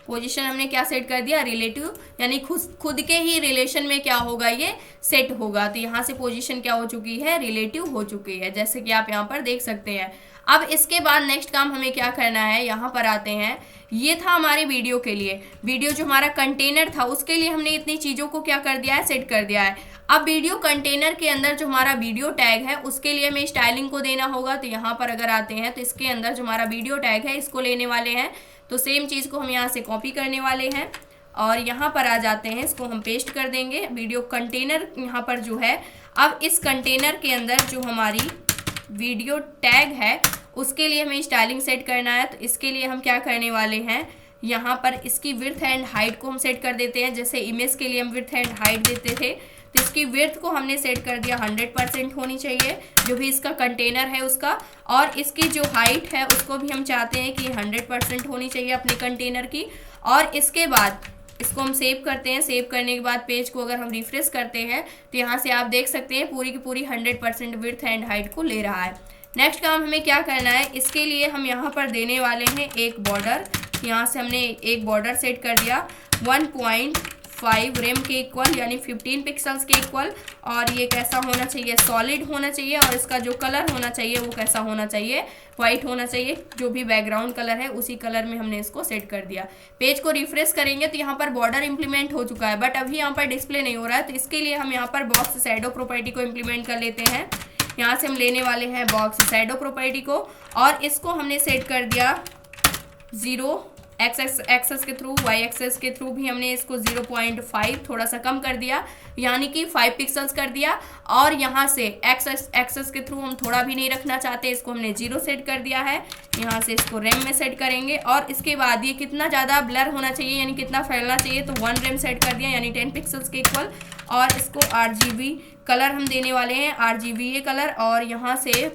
पोजीशन हमने क्या सेट कर दिया, रिलेटिव, यानी खुद के ही रिलेशन में क्या होगा, ये सेट होगा। तो यहाँ से पोजीशन क्या हो चुकी है, रिलेटिव हो चुकी है, जैसे कि आप यहाँ पर देख सकते हैं। अब इसके बाद नेक्स्ट काम हमें क्या करना है, यहाँ पर आते हैं। ये था हमारे वीडियो के लिए, वीडियो जो हमारा कंटेनर था उसके लिए हमने इतनी चीज़ों को क्या कर दिया है, सेट कर दिया है। अब वीडियो कंटेनर के अंदर जो हमारा वीडियो टैग है उसके लिए हमें स्टाइलिंग को देना होगा। तो यहाँ पर अगर आते हैं तो इसके अंदर जो हमारा वीडियो टैग है इसको लेने वाले हैं। तो सेम चीज़ को हम यहाँ से कॉपी करने वाले हैं और यहाँ पर आ जाते हैं, इसको हम पेस्ट कर देंगे। वीडियो कंटेनर यहाँ पर जो है, अब इस कंटेनर के अंदर जो हमारी वीडियो टैग है उसके लिए हमें स्टाइलिंग सेट करना है। तो इसके लिए हम क्या करने वाले हैं, यहाँ पर इसकी विड्थ एंड हाइट को हम सेट कर देते हैं। जैसे इमेज के लिए हम विड्थ एंड हाइट देते थे, तो इसकी विड्थ को हमने सेट कर दिया 100% होनी चाहिए, जो भी इसका कंटेनर है उसका। और इसकी जो हाइट है उसको भी हम चाहते हैं कि 100% होनी चाहिए अपने कंटेनर की। और इसके बाद इसको हम सेव करते हैं। सेव करने के बाद पेज को अगर हम रिफ्रेश करते हैं तो यहाँ से आप देख सकते हैं पूरी की पूरी 100% विड्थ एंड हाइट को ले रहा है। नेक्स्ट काम हमें क्या करना है, इसके लिए हम यहाँ पर देने वाले हैं एक बॉर्डर। यहाँ से हमने एक बॉर्डर सेट कर दिया 1.5 रेम के इक्वल, यानी 15 पिक्सल्स के इक्वल। और ये कैसा होना चाहिए, सॉलिड होना चाहिए। और इसका जो कलर होना चाहिए वो कैसा होना चाहिए, वाइट होना चाहिए। जो भी बैकग्राउंड कलर है उसी कलर में हमने इसको सेट कर दिया। पेज को रिफ्रेश करेंगे तो यहाँ पर बॉर्डर इंप्लीमेंट हो चुका है, बट अभी यहाँ पर डिस्प्ले नहीं हो रहा है। तो इसके लिए हम यहाँ पर बॉक्स शैडो प्रॉपर्टी को इम्प्लीमेंट कर लेते हैं। यहाँ से हम लेने वाले हैं बॉक्स शैडो प्रॉपर्टी को और इसको हमने सेट कर दिया 0 एक्सेस के थ्रू, वाई एक्सेस के थ्रू भी हमने इसको 0.5 थोड़ा सा कम कर दिया, यानी कि 5 पिक्सल्स कर दिया। और यहाँ से एक्सेस के थ्रू हम थोड़ा भी नहीं रखना चाहते, इसको हमने 0 सेट कर दिया है। यहाँ से इसको रैम में सेट करेंगे और इसके बाद ये कितना ज़्यादा ब्लर होना चाहिए, यानी कितना फैलना चाहिए, तो 1 रैम सेट कर दिया, यानी 10 पिक्सल्स के इक्वल। और इसको RGB कलर हम देने वाले हैं, RGBA कलर। और यहाँ से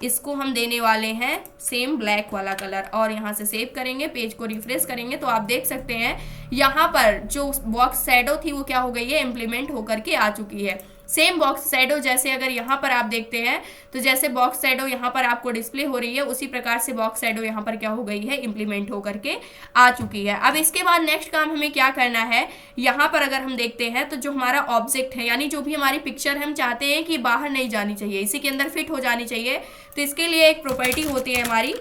इसको हम देने वाले हैं सेम ब्लैक वाला कलर। और यहाँ से सेव करेंगे, पेज को रिफ्रेश करेंगे तो आप देख सकते हैं यहाँ पर जो बॉक्स शैडो थी वो क्या हो गई है, इम्प्लीमेंट होकर के आ चुकी है। सेम बॉक्स शैडो जैसे अगर यहाँ पर आप देखते हैं तो जैसे बॉक्स शैडो यहाँ पर आपको डिस्प्ले हो रही है उसी प्रकार से बॉक्स शैडो यहाँ पर क्या हो गई है, इम्प्लीमेंट होकर के आ चुकी है। अब इसके बाद नेक्स्ट काम हमें क्या करना है, यहाँ पर अगर हम देखते हैं तो जो हमारा ऑब्जेक्ट है, यानी जो भी हमारी पिक्चर है, हम चाहते हैं कि बाहर नहीं जानी चाहिए, इसी के अंदर फिट हो जानी चाहिए। तो इसके लिए एक प्रॉपर्टी होती है हमारी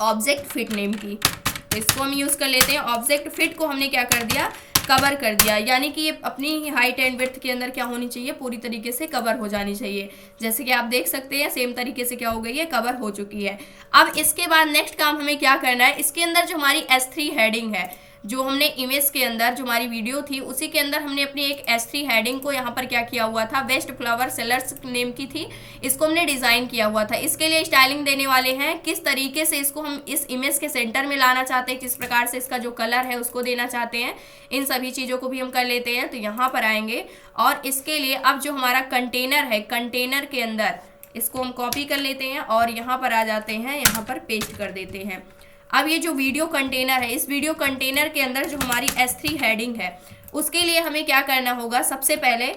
ऑब्जेक्ट फिट नेम की, तो इसको हम यूज़ कर लेते हैं। ऑब्जेक्ट फिट को हमने क्या कर दिया, कवर कर दिया, यानी कि ये अपनी हाइट एंड विड्थ के अंदर क्या होनी चाहिए, पूरी तरीके से कवर हो जानी चाहिए। जैसे कि आप देख सकते हैं सेम तरीके से क्या हो गई है, कवर हो चुकी है। अब इसके बाद नेक्स्ट काम हमें क्या करना है, इसके अंदर जो हमारी S3 हेडिंग है, जो हमने इमेज के अंदर जो हमारी वीडियो थी उसी के अंदर हमने अपनी एक S3 हेडिंग को यहाँ पर क्या किया हुआ था, बेस्ट फ्लावर सेलर्स नेम की थी, इसको हमने डिज़ाइन किया हुआ था। इसके लिए स्टाइलिंग देने वाले हैं, किस तरीके से इसको हम इस इमेज के सेंटर में लाना चाहते हैं, किस प्रकार से इसका जो कलर है उसको देना चाहते हैं, इन सभी चीज़ों को भी हम कर लेते हैं। तो यहाँ पर आएंगे और इसके लिए अब जो हमारा कंटेनर है, कंटेनर के अंदर इसको हम कॉपी कर लेते हैं और यहाँ पर आ जाते हैं, यहाँ पर पेस्ट कर देते हैं। अब ये जो वीडियो कंटेनर है, इस वीडियो कंटेनर के अंदर जो हमारी S3 हेडिंग है उसके लिए हमें क्या करना होगा, सबसे पहले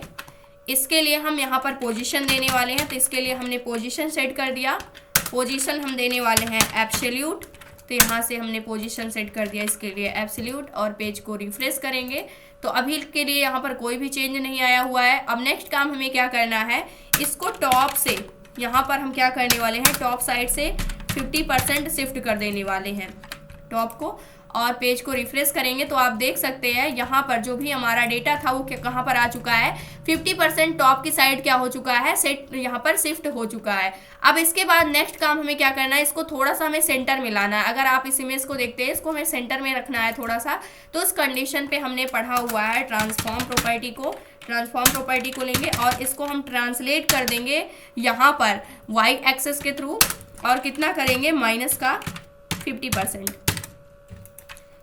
इसके लिए हम यहाँ पर पोजीशन देने वाले हैं। तो इसके लिए हमने पोजीशन सेट कर दिया, पोजीशन हम देने वाले हैं एब्सोल्यूट। तो यहाँ से हमने पोजीशन सेट कर दिया इसके लिए एब्सोल्यूट और पेज को रिफ्रेश करेंगे तो अभी के लिए यहाँ पर कोई भी चेंज नहीं आया हुआ है। अब नेक्स्ट काम हमें क्या करना है, इसको टॉप से यहाँ पर हम क्या करने वाले हैं, टॉप साइड से 50% शिफ्ट कर देने वाले हैं टॉप को और पेज को रिफ्रेश करेंगे तो आप देख सकते हैं यहाँ पर जो भी हमारा डेटा था वो कहाँ पर आ चुका है, 50% टॉप की साइड क्या हो चुका है, सेट यहाँ पर शिफ्ट हो चुका है। अब इसके बाद नेक्स्ट काम हमें क्या करना है, इसको थोड़ा सा हमें सेंटर में लाना है। अगर आप इस इमेज को देखते हैं इसको हमें सेंटर में रखना है थोड़ा सा, तो उस कंडीशन पे हमने पढ़ा हुआ है ट्रांसफॉर्म प्रॉपर्टी को लेंगे और इसको हम ट्रांसलेट कर देंगे यहाँ पर वाई एक्सेस के थ्रू और कितना करेंगे, माइनस का 50%।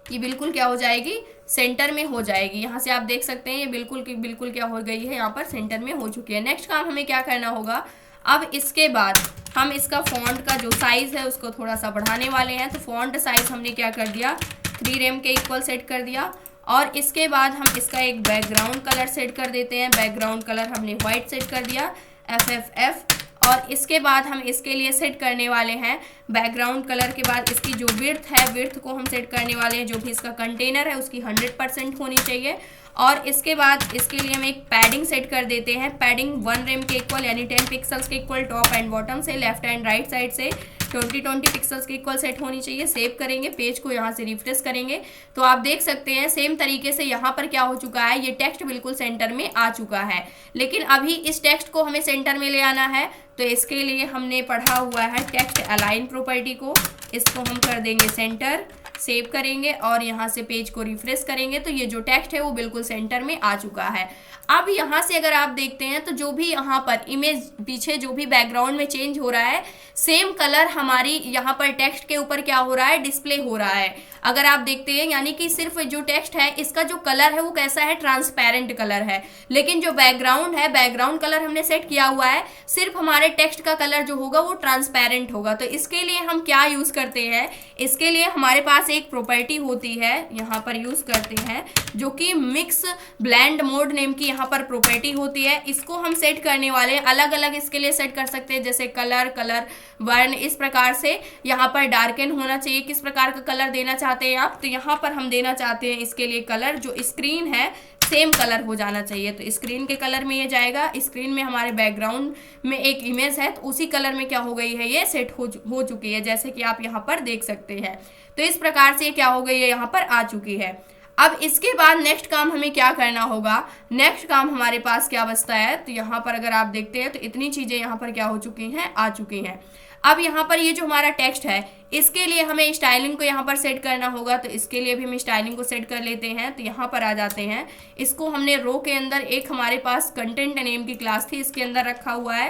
ये बिल्कुल क्या हो जाएगी, सेंटर में हो जाएगी। यहाँ से आप देख सकते हैं ये बिल्कुल क्या हो गई है, यहाँ पर सेंटर में हो चुकी है। नेक्स्ट काम हमें क्या करना होगा, अब इसके बाद हम इसका फॉन्ट का जो साइज है उसको थोड़ा सा बढ़ाने वाले हैं। तो फॉन्ट साइज हमने क्या कर दिया, 3 rem के इक्वल सेट कर दिया। और इसके बाद हम इसका एक बैकग्राउंड कलर सेट कर देते हैं। बैकग्राउंड कलर हमने व्हाइट सेट कर दिया, FFF। और इसके बाद हम इसके लिए सेट करने वाले हैं बैकग्राउंड कलर के बाद इसकी जो विड्थ है, विड्थ को हम सेट करने वाले हैं। जो भी इसका कंटेनर है उसकी 100% होनी चाहिए। और इसके बाद इसके लिए हम एक पैडिंग सेट कर देते हैं। पैडिंग 1 rem के इक्वल यानी 10 पिक्सल्स के इक्वल टॉप एंड बॉटम से, लेफ्ट एंड राइट साइड से 20 पिक्सल्स के इक्वल सेट होनी चाहिए। सेव करेंगे, पेज को यहाँ से रिफ्रेश करेंगे तो आप देख सकते हैं सेम तरीके से यहाँ पर क्या हो चुका है, ये टेक्स्ट बिल्कुल सेंटर में आ चुका है। लेकिन अभी इस टेक्स्ट को हमें सेंटर में ले आना है, तो इसके लिए हमने पढ़ा हुआ है टेक्स्ट अलाइन प्रॉपर्टी को। इसको हम कर देंगे सेंटर, सेव करेंगे और यहाँ से पेज को रिफ्रेश करेंगे तो ये जो टेक्स्ट है वो बिल्कुल सेंटर में आ चुका है। अब यहाँ से अगर आप देखते हैं तो जो भी यहाँ पर इमेज पीछे जो भी बैकग्राउंड में चेंज हो रहा है, सेम कलर हमारी यहाँ पर टेक्स्ट के ऊपर क्या हो रहा है, डिस्प्ले हो रहा है। अगर आप देखते हैं यानी कि सिर्फ जो टेक्स्ट है इसका जो कलर है वो कैसा है, ट्रांसपेरेंट कलर है। लेकिन जो बैकग्राउंड है, बैकग्राउंड कलर हमने सेट किया हुआ है, सिर्फ हमारे टेक्स्ट का कलर जो होगा वो ट्रांसपेरेंट होगा। तो इसके लिए हम क्या यूज करते हैं, इसके लिए हमारे पास एक प्रॉपर्टी होती है, यहाँ पर यूज करते हैं, जो कि मिक्स ब्लेंड मोड नेम की यहाँ पर प्रॉपर्टी होती है। इसको हम सेट करने वाले हैं, अलग अलग इसके लिए सेट कर सकते हैं, जैसे कलर, कलर वर्ण, इस प्रकार से। यहाँ पर डार्कन होना चाहिए, किस प्रकार का कलर देना चाहते हैं आप, तो यहाँ पर हम देना चाहते हैं इसके लिए कलर जो स्क्रीन है सेम कलर हो जाना चाहिए। तो स्क्रीन के कलर में ये जाएगा। स्क्रीन में हमारे बैकग्राउंड में एक इमेज है तो उसी कलर में क्या हो गई है, ये सेट हो चुकी है, जैसे कि आप यहाँ पर देख सकते हैं। तो इस प्रकार से क्या हो गई है, यहाँ पर आ चुकी है। अब इसके बाद नेक्स्ट काम हमें क्या करना होगा, नेक्स्ट काम हमारे पास क्या बचता है, तो यहाँ पर अगर आप देखते हैं तो इतनी चीजें यहाँ पर क्या हो चुकी हैं, आ चुकी हैं। अब यहाँ पर ये जो हमारा टेक्स्ट है इसके लिए हमें स्टाइलिंग को यहाँ पर सेट करना होगा, तो इसके लिए भी हम स्टाइलिंग को सेट कर लेते हैं। तो यहाँ पर आ जाते हैं, इसको हमने रो के अंदर एक हमारे पास कंटेंट नेम की क्लास थी इसके अंदर रखा हुआ है,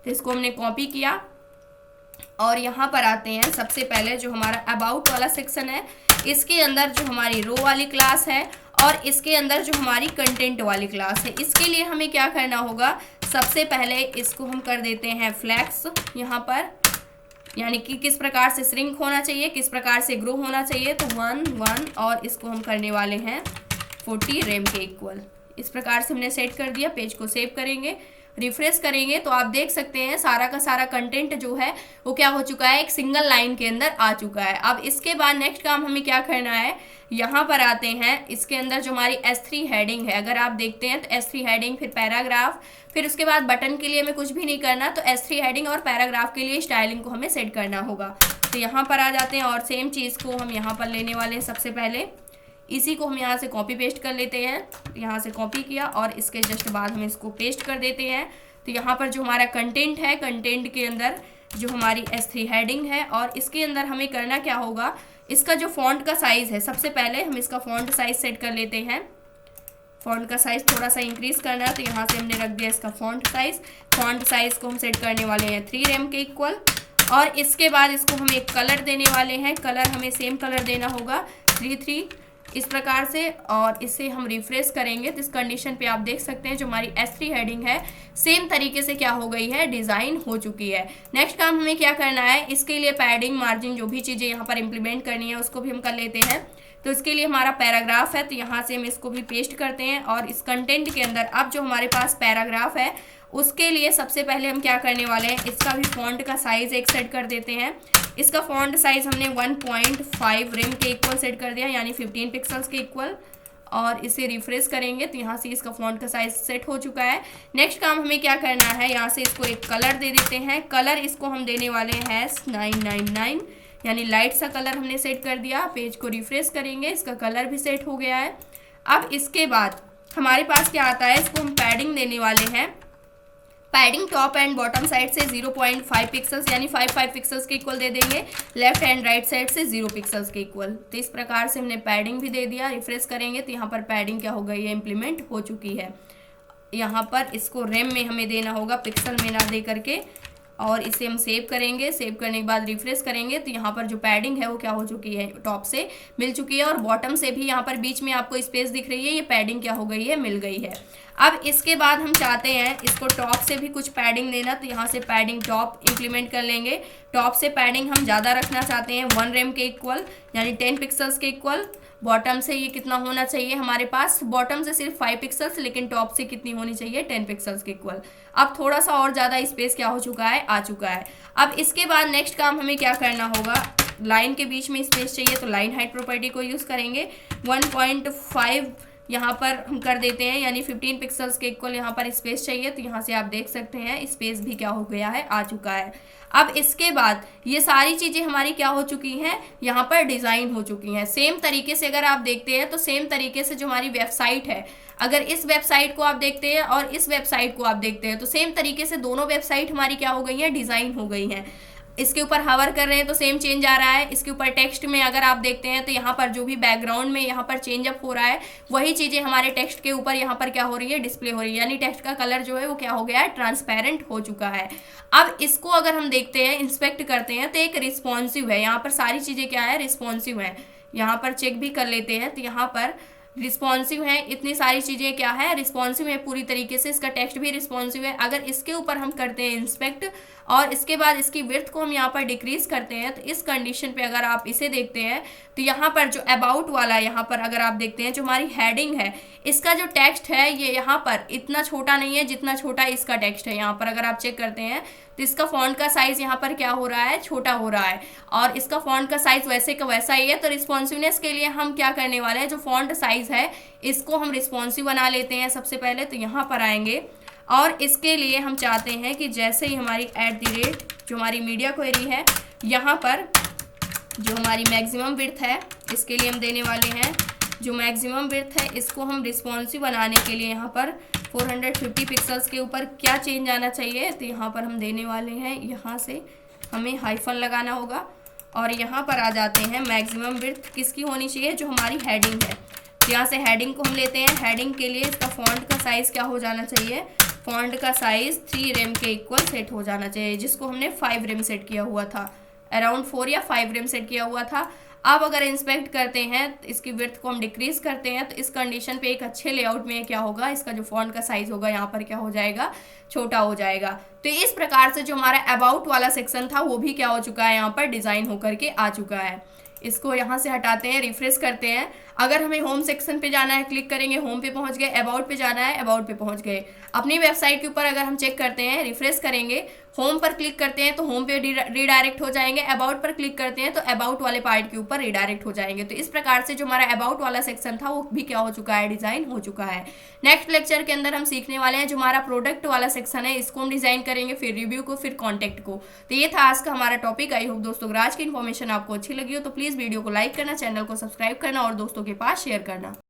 तो इसको हमने कॉपी किया और यहाँ पर आते हैं। सबसे पहले जो हमारा अबाउट वाला सेक्शन है इसके अंदर जो हमारी रो वाली क्लास है और इसके अंदर जो हमारी कंटेंट वाली क्लास है, इसके लिए हमें क्या करना होगा, सबसे पहले इसको हम कर देते हैं फ्लैक्स यहाँ पर, यानी कि किस प्रकार से श्रिंक होना चाहिए, किस प्रकार से ग्रो होना चाहिए। तो 1 1 और इसको हम करने वाले हैं 40 rem के इक्वल। इस प्रकार से हमने सेट कर दिया। पेज को सेव करेंगे, रिफ्रेश करेंगे तो आप देख सकते हैं सारा का सारा कंटेंट जो है वो क्या हो चुका है, एक सिंगल लाइन के अंदर आ चुका है। अब इसके बाद नेक्स्ट काम हमें क्या करना है, यहाँ पर आते हैं। इसके अंदर जो हमारी S3 हेडिंग है, अगर आप देखते हैं तो S3 हेडिंग, फिर पैराग्राफ, फिर उसके बाद बटन के लिए हमें कुछ भी नहीं करना, तो S3 हेडिंग और पैराग्राफ के लिए स्टाइलिंग को हमें सेट करना होगा। तो यहाँ पर आ जाते हैं और सेम चीज़ को हम यहाँ पर लेने वाले हैं। सबसे पहले इसी को हम यहाँ से कॉपी पेस्ट कर लेते हैं, यहाँ से कॉपी किया और इसके जस्ट बाद हम इसको पेस्ट कर देते हैं। तो यहाँ पर जो हमारा कंटेंट है, कंटेंट के अंदर जो हमारी S3 हेडिंग है और इसके अंदर हमें करना क्या होगा, इसका जो फॉन्ट का साइज़ है, सबसे पहले हम इसका फॉन्ट साइज सेट कर लेते हैं। फॉन्ट का साइज़ थोड़ा सा इंक्रीज़ करना है तो यहाँ से हमने रख दिया इसका फॉन्ट साइज़। फॉन्ट साइज़ को हम सेट करने वाले हैं 3 rem के इक्वल और इसके बाद इसको हम एक कलर देने वाले हैं। कलर हमें सेम कलर देना होगा 3 इस प्रकार से, और इसे हम रिफ्रेश करेंगे तो इस कंडीशन पे आप देख सकते हैं जो हमारी S3 हेडिंग है सेम तरीके से क्या हो गई है, डिज़ाइन हो चुकी है। नेक्स्ट काम हमें क्या करना है, इसके लिए पैडिंग, मार्जिन, जो भी चीज़ें यहाँ पर इम्प्लीमेंट करनी है उसको भी हम कर लेते हैं। तो इसके लिए हमारा पैराग्राफ है तो यहाँ से हम इसको भी पेस्ट करते हैं और इस कंटेंट के अंदर अब जो हमारे पास पैराग्राफ है उसके लिए सबसे पहले हम क्या करने वाले हैं, इसका भी फॉन्ट का साइज़ एक सेट कर देते हैं। इसका फॉन्ट साइज़ हमने 1.5 rem के इक्वल सेट कर दिया, यानी 15 पिक्सल्स के इक्वल, और इसे रिफ्रेश करेंगे तो यहाँ से इसका फॉन्ट का साइज सेट हो चुका है। नेक्स्ट काम हमें क्या करना है, यहाँ से इसको एक कलर दे देते हैं। कलर इसको हम देने वाले हैं 999, यानी लाइट सा कलर हमने सेट कर दिया। पेज को रिफ्रेश करेंगे, इसका कलर भी सेट हो गया है। अब इसके बाद हमारे पास क्या आता है, इसको हम पैडिंग देने वाले हैं। Padding top and bottom side से 0.5 पिक्सल्स यानी 5 पिक्सल्स के इक्वल दे देंगे, लेफ्ट एंड राइट साइड से 0 पिक्सल्स के इक्वल। तो इस प्रकार से हमने पैडिंग भी दे दिया। रिफ्रेश करेंगे तो यहाँ पर पैडिंग क्या हो गई है, इम्प्लीमेंट हो चुकी है। यहाँ पर इसको रेम में हमें देना होगा, पिक्सल में ना दे करके, और इसे हम सेव करेंगे। सेव करने के बाद रिफ्रेश करेंगे तो यहाँ पर जो पैडिंग है वो क्या हो चुकी है, टॉप से मिल चुकी है, और बॉटम से भी यहाँ पर बीच में आपको स्पेस दिख रही है, ये पैडिंग क्या हो गई है, मिल गई है। अब इसके बाद हम चाहते हैं इसको टॉप से भी कुछ पैडिंग देना, तो यहाँ से पैडिंग टॉप इंप्लीमेंट कर लेंगे। टॉप से पैडिंग हम ज़्यादा रखना चाहते हैं 1 रेम के इक्वल, यानी 10 पिक्सल्स के इक्वल। बॉटम से ये कितना होना चाहिए हमारे पास, बॉटम से सिर्फ 5 पिक्सल्स, लेकिन टॉप से कितनी होनी चाहिए, 10 पिक्सल्स के इक्वल। अब थोड़ा सा और ज़्यादा स्पेस क्या हो चुका है, आ चुका है। अब इसके बाद नेक्स्ट काम हमें क्या करना होगा, लाइन के बीच में स्पेस चाहिए तो लाइन हाइट प्रॉपर्टी को यूज़ करेंगे। 1.5 यहाँ पर हम कर देते हैं, यानी 15 पिक्सल्स के इक्वल यहाँ पर स्पेस चाहिए, तो यहाँ से आप देख सकते हैं स्पेस भी क्या हो गया है, आ चुका है। अब इसके बाद ये सारी चीज़ें हमारी क्या हो चुकी हैं, यहाँ पर डिज़ाइन हो चुकी हैं। सेम तरीके से अगर आप देखते हैं तो सेम तरीके से जो हमारी वेबसाइट है, अगर इस वेबसाइट को आप देखते हैं और इस वेबसाइट को आप देखते हैं तो सेम तरीके से दोनों वेबसाइट हमारी क्या हो गई है, डिज़ाइन हो गई हैं। इसके ऊपर हवर कर रहे हैं तो सेम चेंज आ रहा है। इसके ऊपर टेक्स्ट में अगर आप देखते हैं तो यहाँ पर जो भी बैकग्राउंड में यहाँ पर चेंज अप हो रहा है, वही चीज़ें हमारे टेक्स्ट के ऊपर यहाँ पर क्या हो रही है, डिस्प्ले हो रही है, यानी टेक्स्ट का कलर जो है वो क्या हो गया है, ट्रांसपेरेंट हो चुका है। अब इसको अगर हम देखते हैं, इंस्पेक्ट करते हैं तो एक रिस्पॉन्सिव है, यहाँ पर सारी चीज़ें क्या है, रिस्पॉन्सिव है। यहाँ पर चेक भी कर लेते हैं तो यहाँ पर रिस्पॉन्सिव है, इतनी सारी चीज़ें क्या है, रिस्पॉन्सिव है पूरी तरीके से। इसका टेक्स्ट भी रिस्पॉन्सिव है। अगर इसके ऊपर हम करते हैं इंस्पेक्ट और इसके बाद इसकी विड्थ को हम यहाँ पर डिक्रीज करते हैं, तो इस कंडीशन पे अगर आप इसे देखते हैं तो यहाँ पर जो अबाउट वाला, यहाँ पर अगर आप देखते हैं जो हमारी हेडिंग है, इसका जो टेक्स्ट है ये यहाँ पर इतना छोटा नहीं है जितना छोटा इसका टेक्स्ट है। यहाँ पर अगर आप चेक करते हैं तो इसका फॉन्ट का साइज यहाँ पर क्या हो रहा है, छोटा हो रहा है, और इसका फॉन्ट का साइज वैसे का वैसा ही है। तो रिस्पॉन्सिवनेस के लिए हम क्या करने वाले हैं, जो फॉन्ट साइज है इसको हम रिस्पॉन्सिव बना लेते हैं सबसे पहले। तो यहाँ पर आएंगे और इसके लिए हम चाहते हैं कि जैसे ही हमारी @ जो हमारी मीडिया क्वेरी है, यहाँ पर जो हमारी मैक्सिमम विड्थ है इसके लिए हम देने वाले हैं, जो मैक्सिमम विड्थ है इसको हम रिस्पॉन्सिव बनाने के लिए यहाँ पर 450 पिक्सल्स के ऊपर क्या चेंज आना चाहिए, तो यहाँ पर हम देने वाले हैं, यहाँ से हमें हाइफन लगाना होगा और यहाँ पर आ जाते हैं मैक्सिमम विड्थ किसकी होनी चाहिए, जो हमारी हेडिंग है। तो यहाँ से हेडिंग को हम लेते हैं। हेडिंग के लिए इसका फॉन्ट का साइज़ क्या हो जाना चाहिए, फॉन्ट का साइज़ 3 रेम के इक्वल सेट हो जाना चाहिए, जिसको हमने 5 रेम सेट किया हुआ था, अराउंड 4 या 5 रेम सेट किया हुआ था। अब अगर इंस्पेक्ट करते हैं तो इसकी विड्थ को हम डिक्रीज करते हैं, तो इस कंडीशन पे एक अच्छे लेआउट में क्या होगा, इसका जो फॉन्ट का साइज होगा यहाँ पर क्या हो जाएगा, छोटा हो जाएगा। तो इस प्रकार से जो हमारा अबाउट वाला सेक्शन था वो भी क्या हो चुका है, यहाँ पर डिज़ाइन होकर के आ चुका है। इसको यहाँ से हटाते हैं, रिफ्रेश करते हैं। अगर हमें होम सेक्शन पे जाना है, क्लिक करेंगे, होम पे पहुँच गए। अबाउट पे जाना है, अबाउट पे पहुँच गए। अपनी वेबसाइट के ऊपर अगर हम चेक करते हैं, रिफ्रेश करेंगे, होम पर क्लिक करते हैं तो होम पे रीडायरेक्ट हो जाएंगे। अबाउट पर क्लिक करते हैं तो अबाउट वाले पार्ट के ऊपर रीडायरेक्ट हो जाएंगे। तो इस प्रकार से जो हमारा अबाउट वाला सेक्शन था वो भी क्या हो चुका है, डिज़ाइन हो चुका है। नेक्स्ट लेक्चर के अंदर हम सीखने वाले हैं जो हमारा प्रोडक्ट वाला सेक्शन है, इसको हम डिज़ाइन करेंगे, फिर रिव्यू को, फिर कॉन्टैक्ट को। तो ये था आज का हमारा टॉपिक। आई होप दोस्तों अगर आज की इन्फॉर्मेशन आपको अच्छी लगी हो तो प्लीज़ वीडियो को लाइक करना, चैनल को सब्सक्राइब करना और दोस्तों के पास शेयर करना।